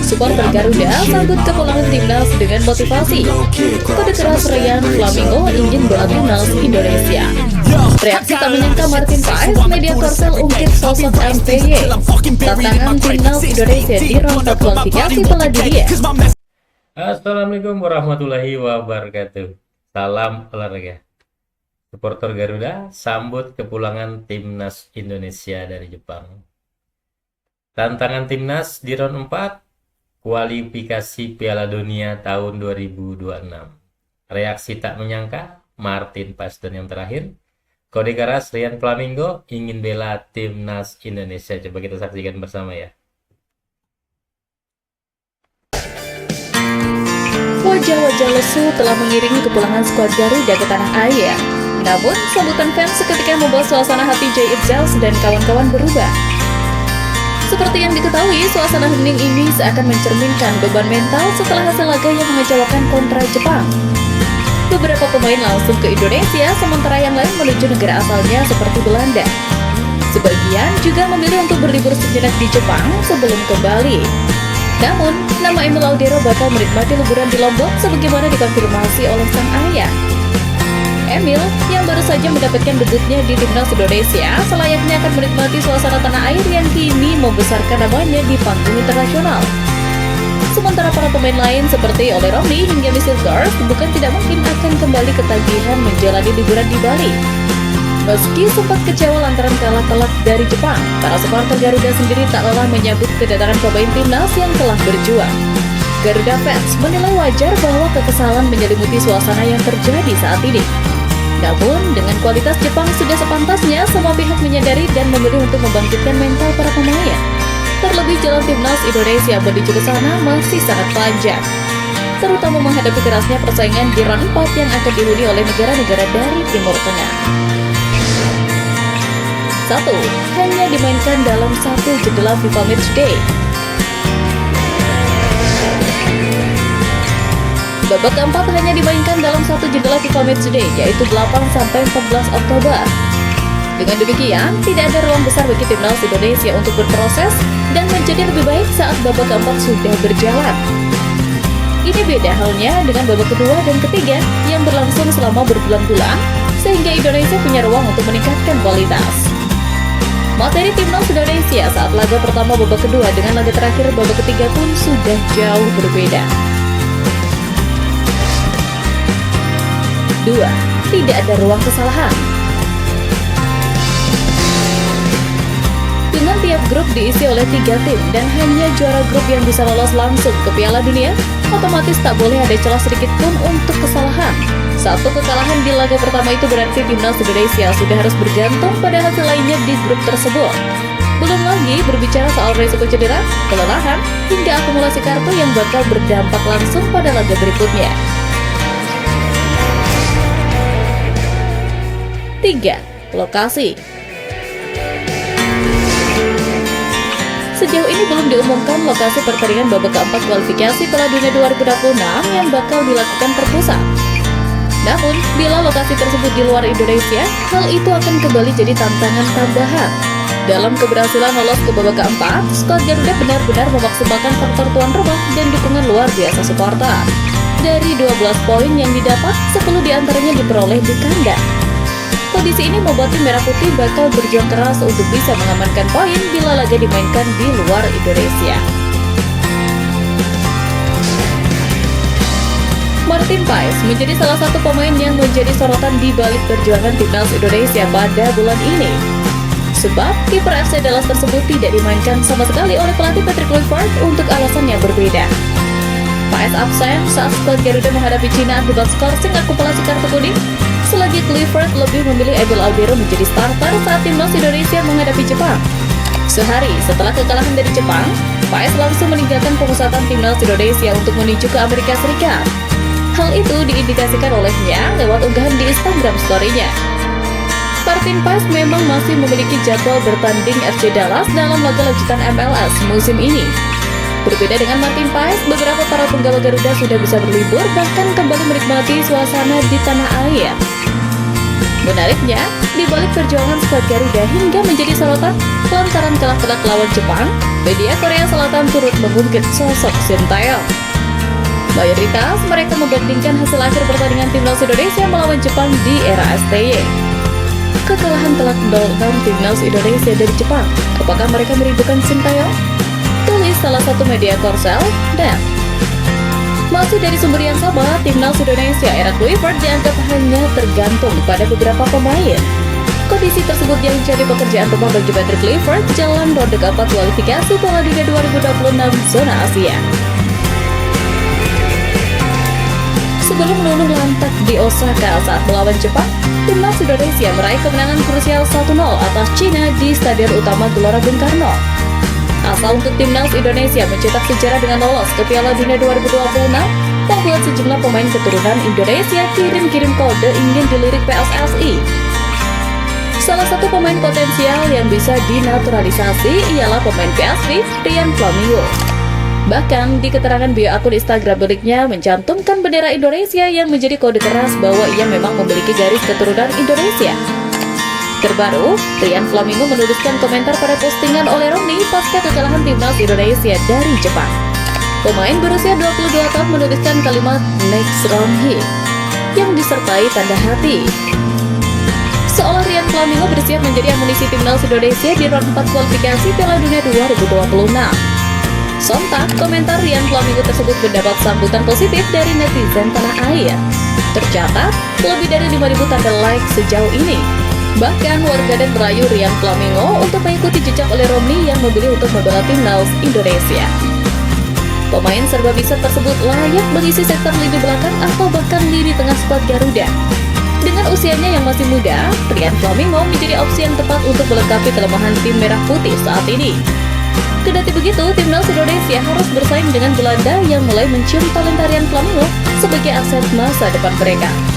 Supporter Garuda sambut kepulangan timnas dengan motivasi. Kode keras Ryan Flamingo ingin bela timnas Indonesia. Reaksi tak menyangka Martin Paes, media Korsel ungkit sosok MPY. Tantangan timnas Indonesia di rontok kualifikasi Piala Dunia. Assalamualaikum warahmatullahi wabarakatuh. Salam olahraga. Supporter Garuda sambut kepulangan timnas Indonesia dari Jepang. Tantangan timnas di round 4 kualifikasi Piala Dunia tahun 2026. Reaksi tak menyangka Martin Paes, dan yang terakhir kode keras Ryan Flamingo ingin bela timnas Indonesia. Coba kita saksikan bersama ya. Wajah-wajah lesu telah mengiringi kepulangan skuad Garuda ke tanah air. Namun, sambutan fans seketika membuat suasana hati Jay Itzels dan kawan-kawan berubah. Seperti yang diketahui, suasana hening ini seakan mencerminkan beban mental setelah hasil laga yang mengecewakan kontra Jepang. Beberapa pemain langsung ke Indonesia, sementara yang lain menuju negara asalnya seperti Belanda. Sebagian juga memilih untuk berlibur sejenak di Jepang sebelum kembali. Namun, nama Emil Audero bakal menikmati liburan di Lombok sebagaimana dikonfirmasi oleh sang ayah. Emil, yang baru saja mendapatkan debutnya di timnas Indonesia, selayaknya akan menikmati suasana tanah air yang kini membesarkan namanya di panggung internasional. Sementara para pemain lain seperti Ole Romney hingga Misil Garth bukan tidak mungkin akan kembali ketagihan menjalani liburan di Bali. Meski sempat kecewa lantaran kalah telak dari Jepang, para supporter Garuda sendiri tak lelah menyambut kedatangan pemain timnas yang telah berjuang. Garuda fans menilai wajar bahwa kekesalan menyelimuti suasana yang terjadi saat ini. Namun, dengan kualitas Jepang sudah sepantasnya, semua pihak menyadari dan memilih untuk membangkitkan mental para pemain. Terlebih jalan timnas Indonesia menuju ke sana masih sangat panjang, terutama menghadapi kerasnya persaingan di round 4 yang akan dihuni oleh negara-negara dari Timur Tengah. 1. Hanya dimainkan dalam satu jendela FIFA Matchday. Babak keempat hanya dimainkan dalam satu jendela FIFA Matchday, yaitu 8-14 Oktober. Dengan demikian, tidak ada ruang besar bagi timnas Indonesia untuk berproses dan menjadi lebih baik saat babak keempat sudah berjalan. Ini beda halnya dengan babak kedua dan ketiga yang berlangsung selama berbulan-bulan, sehingga Indonesia punya ruang untuk meningkatkan kualitas. Materi timnas Indonesia saat laga pertama babak kedua dengan laga terakhir babak ketiga pun sudah jauh berbeda. 2. Tidak ada ruang kesalahan. Dengan tiap grup diisi oleh 3 tim dan hanya juara grup yang bisa lolos langsung ke Piala Dunia, otomatis tak boleh ada celah sedikit pun untuk kesalahan. Satu kekalahan di laga pertama itu berarti timnas Indonesia sudah harus bergantung pada hasil lainnya di grup tersebut. Belum lagi berbicara soal risiko cedera, kelelahan, hingga akumulasi kartu yang bakal berdampak langsung pada laga berikutnya. 3. Lokasi. Sejauh ini belum diumumkan lokasi pertandingan babak keempat kualifikasi Piala Dunia 2026 yang bakal dilakukan terpusat. Namun, bila lokasi tersebut di luar Indonesia, hal itu akan kembali jadi tantangan tambahan. Dalam keberhasilan lolos ke babak keempat, skuad Garuda benar-benar memaksimalkan faktor tuan rumah dan dukungan luar biasa supporter. Dari 12 poin yang didapat, 10 diantaranya diperoleh di kandang. Kondisi ini membuat tim Merah Putih bakal berjuang keras untuk bisa mengamankan poin bila laga dimainkan di luar Indonesia. Martin Paes menjadi salah satu pemain yang menjadi sorotan di balik perjuangan timnas Indonesia pada bulan ini. Sebab kiper FC Dallas tersebut tidak dimainkan sama sekali oleh pelatih Patrick Kluivert untuk alasan yang berbeda. Paes absen saat skuad Garuda menghadapi Cina akibat skorsing akumulasi kartu kuning. Selagi Kluivert lebih memilih Emil Audero menjadi starter saat timnas Indonesia menghadapi Jepang. Sehari setelah kekalahan dari Jepang, Paes langsung meninggalkan pemusatan timnas Indonesia untuk menuju ke Amerika Serikat. Hal itu diindikasikan olehnya lewat unggahan di Instagram story-nya. Martin Paes memang masih memiliki jadwal bertanding FC Dallas dalam laga lanjutan MLS musim ini. Berbeda dengan Martin Paes, beberapa para penggawa Garuda sudah bisa berlibur bahkan kembali menikmati suasana di tanah air. Menariknya, di balik perjuangan skuad Garuda hingga menjadi sorotan lantaran kalah telak lawan Jepang, media Korea Selatan turut mengungkit sosok Sintayong. Mayoritas mereka membandingkan hasil akhir pertandingan timnas Indonesia melawan Jepang di era STY. Kekalahan telak 0-6 timnas Indonesia dari Jepang, apakah mereka merindukan Sintayong? Tulis salah satu media Korsel, dan masih dari sumber yang sama, timnas Indonesia era Kluivert dianggap hanya tergantung pada beberapa pemain. Kondisi tersebut yang jadi pekerjaan rumah bagi Patrick Kluivert jalan ronde keempat kualifikasi Piala Dunia 2026 zona Asia. Sebelum meluluh lantak di Osaka saat melawan Jepang, timnas Indonesia meraih kemenangan krusial 1-0 atas Cina di Stadion Utama Gelora Bung Karno. Asa untuk timnas Indonesia mencetak sejarah dengan lolos ke Piala Dunia 2026, membuat sejumlah pemain keturunan Indonesia kirim-kirim kode ingin dilirik PSSI. Salah satu pemain potensial yang bisa dinaturalisasi ialah pemain PSV, Ryan Flamingo. Bahkan di keterangan bio akun Instagram miliknya mencantumkan bendera Indonesia yang menjadi kode keras bahwa ia memang memiliki garis keturunan Indonesia. Terbaru, Ryan Flamingo menuliskan komentar pada postingan oleh Romi pasca kekalahan timnas Indonesia dari Jepang. Pemain berusia 22 tahun menuliskan kalimat "Next round hit" yang disertai tanda hati. Seolah Ryan Flamingo bersiap menjadi amunisi timnas Indonesia di round 4 kualifikasi Piala Dunia 2026. Sontak, komentar Ryan Flamingo tersebut mendapat sambutan positif dari netizen tanah air. Tercatat, lebih dari 5.000 tanda like sejauh ini. Bahkan warganet merayu Ryan Flamingo untuk mengikuti jejak oleh Romli yang memilih untuk membela timnas Indonesia. Pemain serba bisa tersebut layak mengisi sektor lini belakang atau bahkan lini tengah skuad Garuda. Dengan usianya yang masih muda, Ryan Flamingo menjadi opsi yang tepat untuk melengkapi kelemahan tim merah putih saat ini. Kendati begitu, timnas Indonesia harus bersaing dengan Belanda yang mulai mencium talenta Ryan Flamingo sebagai aset masa depan mereka.